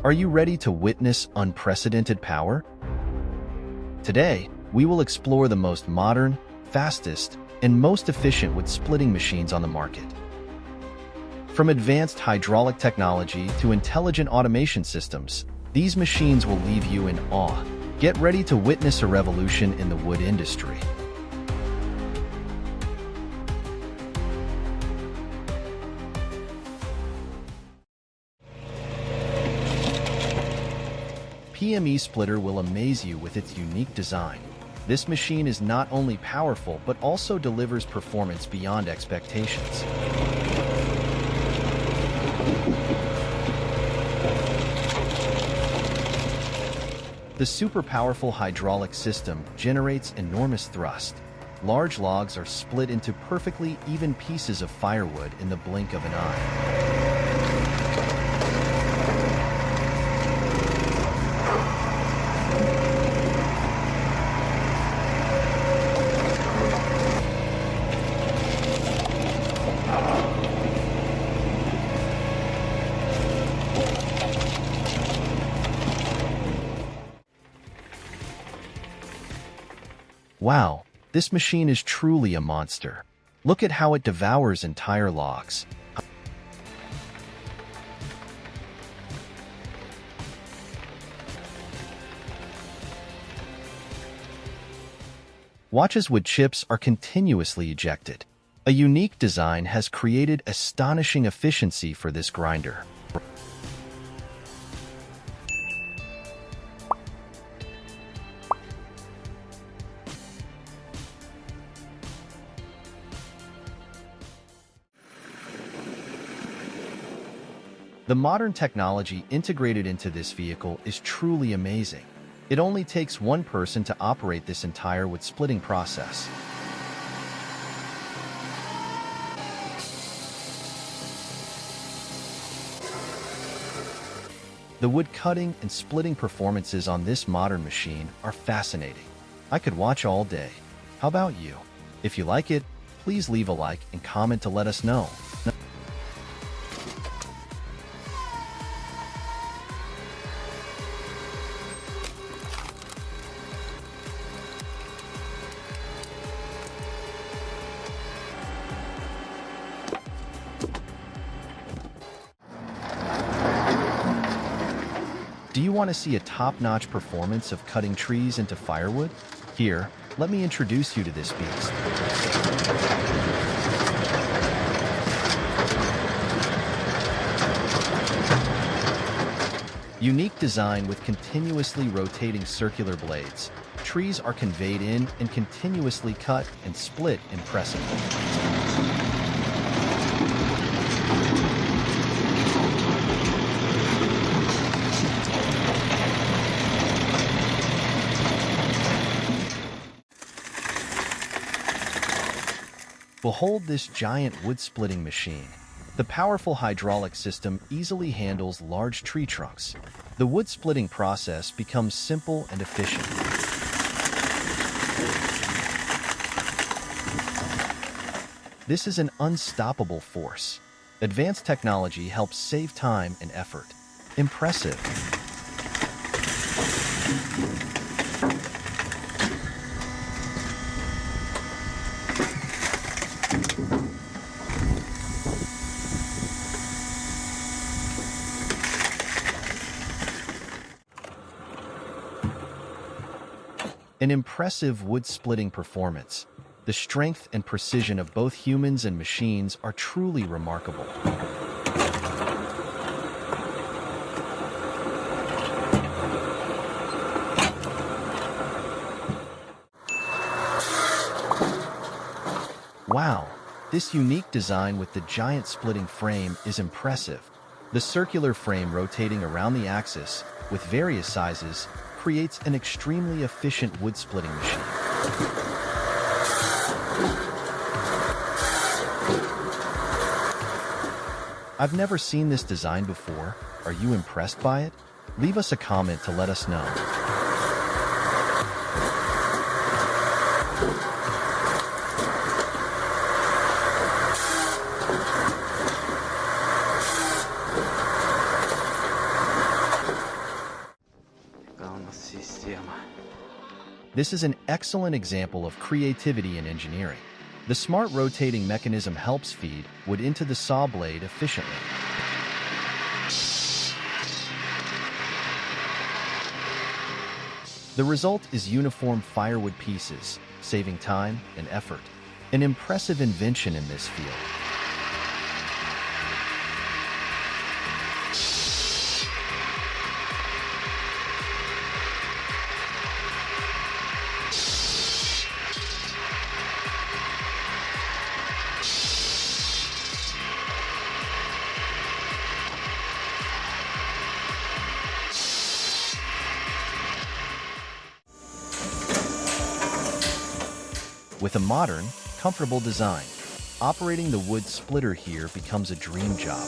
Are you ready to witness unprecedented power? Today, we will explore the most modern, fastest, and most efficient wood splitting machines on the market. From advanced hydraulic technology to intelligent automation systems, these machines will leave you in awe. Get ready to witness a revolution in the wood industry. PME Splitter will amaze you with its unique design. This machine is not only powerful but also delivers performance beyond expectations. The super powerful hydraulic system generates enormous thrust. Large logs are split into perfectly even pieces of firewood in the blink of an eye. Wow, this machine is truly a monster. Look at how it devours entire logs. Watch as wood chips are continuously ejected. A unique design has created astonishing efficiency for this grinder. The modern technology integrated into this vehicle is truly amazing. It only takes one person to operate this entire wood splitting process. The wood cutting and splitting performances on this modern machine are fascinating. I could watch all day. How about you? If you like it, please leave a like and comment to let us know. Do you want to see a top-notch performance of cutting trees into firewood? Here, let me introduce you to this beast. Unique design with continuously rotating circular blades, trees are conveyed in and continuously cut and split impressively. Behold this giant wood-splitting machine. The powerful hydraulic system easily handles large tree trunks. The wood-splitting process becomes simple and efficient. This is an unstoppable force. Advanced technology helps save time and effort. Impressive. An impressive wood-splitting performance. The strength and precision of both humans and machines are truly remarkable. Wow, this unique design with the giant splitting frame is impressive. The circular frame rotating around the axis, with various sizes, creates an extremely efficient wood-splitting machine. I've never seen this design before. Are you impressed by it? Leave us a comment to let us know. This is an excellent example of creativity in engineering. The smart rotating mechanism helps feed wood into the saw blade efficiently. The result is uniform firewood pieces, saving time and effort. An impressive invention in this field. With a modern, comfortable design, operating the wood splitter here becomes a dream job.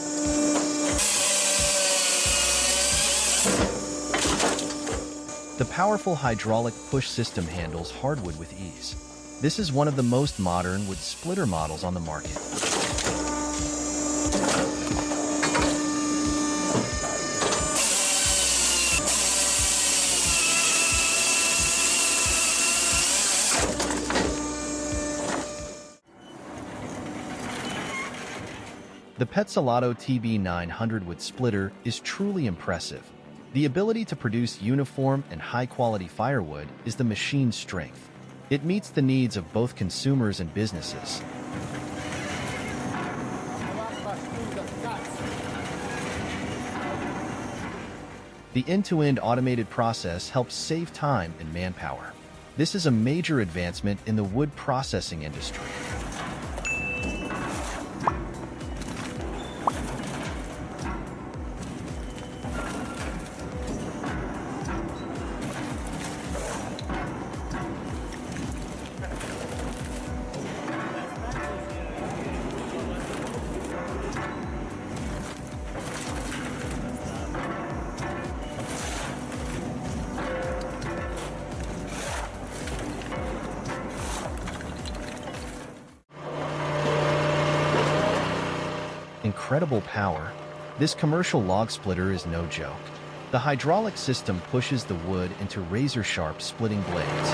The powerful hydraulic push system handles hardwood with ease. This is one of the most modern wood splitter models on the market. The Petzolato TB900 wood splitter is truly impressive. The ability to produce uniform and high-quality firewood is the machine's strength. It meets the needs of both consumers and businesses. The end-to-end automated process helps save time and manpower. This is a major advancement in the wood processing industry. Incredible power, this commercial log splitter is no joke. The hydraulic system pushes the wood into razor-sharp splitting blades.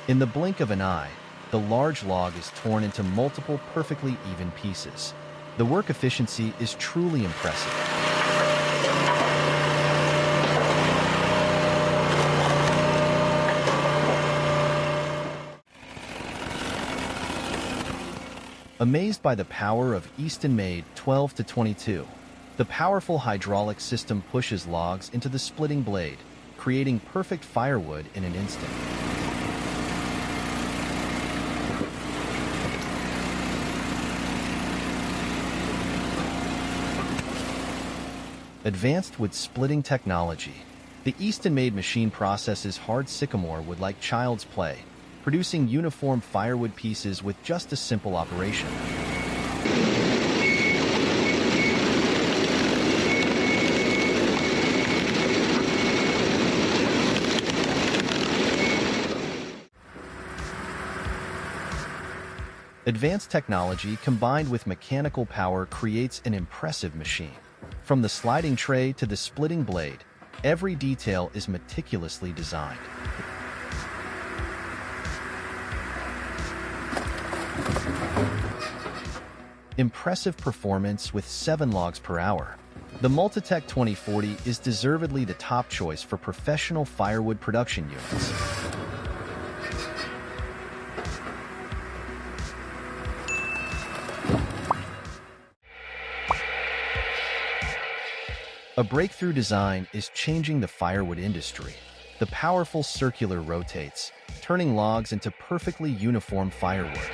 In the blink of an eye, the large log is torn into multiple perfectly even pieces. The work efficiency is truly impressive. Amazed by the power of Easton-made 12-22, the powerful hydraulic system pushes logs into the splitting blade, creating perfect firewood in an instant. Advanced wood splitting technology. The Easton-made machine processes hard sycamore wood like child's play, producing uniform firewood pieces with just a simple operation. Advanced technology combined with mechanical power creates an impressive machine. From the sliding tray to the splitting blade, every detail is meticulously designed. Impressive performance with 7 logs per hour. The Multitech 2040 is deservedly the top choice for professional firewood production units. A breakthrough design is changing the firewood industry. The powerful circular rotates, turning logs into perfectly uniform firewood.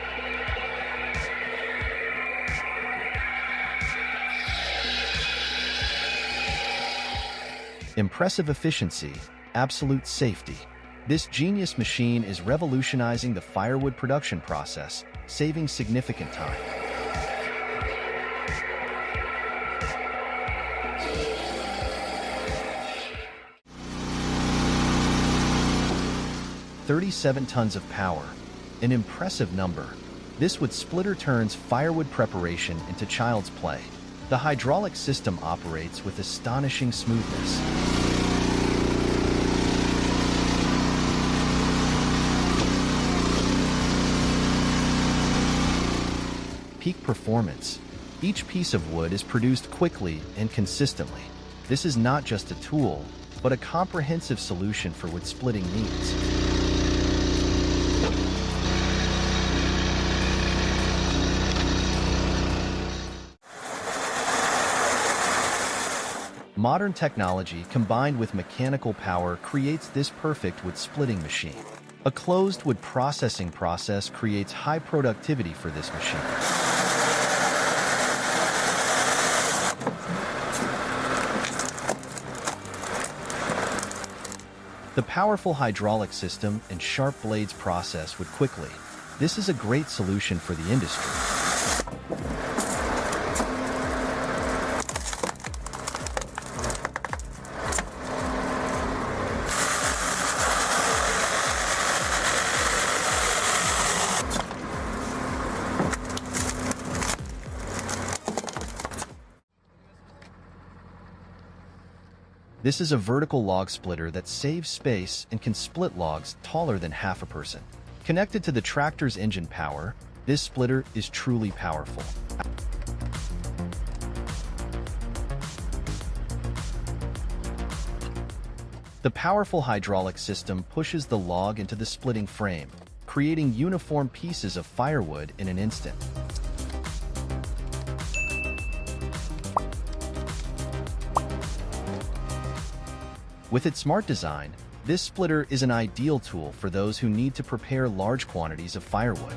Impressive efficiency, absolute safety. This genius machine is revolutionizing the firewood production process, saving significant time. "37 tons of power, an impressive number. This wood splitter turns firewood preparation into child's play. The hydraulic system operates with astonishing smoothness. Peak performance. Each piece of wood is produced quickly and consistently. This is not just a tool, but a comprehensive solution for wood splitting needs. Modern technology combined with mechanical power creates this perfect wood splitting machine. A closed wood processing process creates high productivity for this machine. The powerful hydraulic system and sharp blades process wood quickly. This is a great solution for the industry. This is a vertical log splitter that saves space and can split logs taller than half a person. Connected to the tractor's engine power, this splitter is truly powerful. The powerful hydraulic system pushes the log into the splitting frame, creating uniform pieces of firewood in an instant. With its smart design, this splitter is an ideal tool for those who need to prepare large quantities of firewood.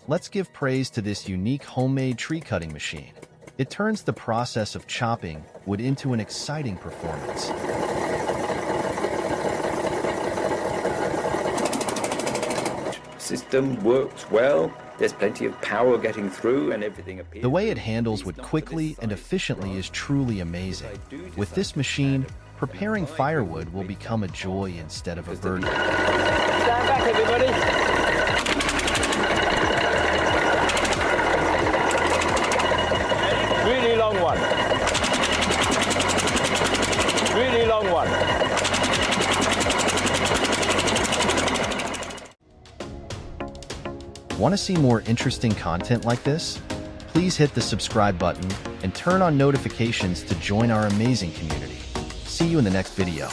Let's give praise to this unique homemade tree cutting machine. It turns the process of chopping wood into an exciting performance. System works well. There's plenty of power getting through and everything appears. The way it handles wood quickly and efficiently is truly amazing. With this machine, preparing firewood will become a joy instead of a burden. Stand back, everybody. Really long one. Really long one. Want to see more interesting content like this? Please hit the subscribe button and turn on notifications to join our amazing community. See you in the next video.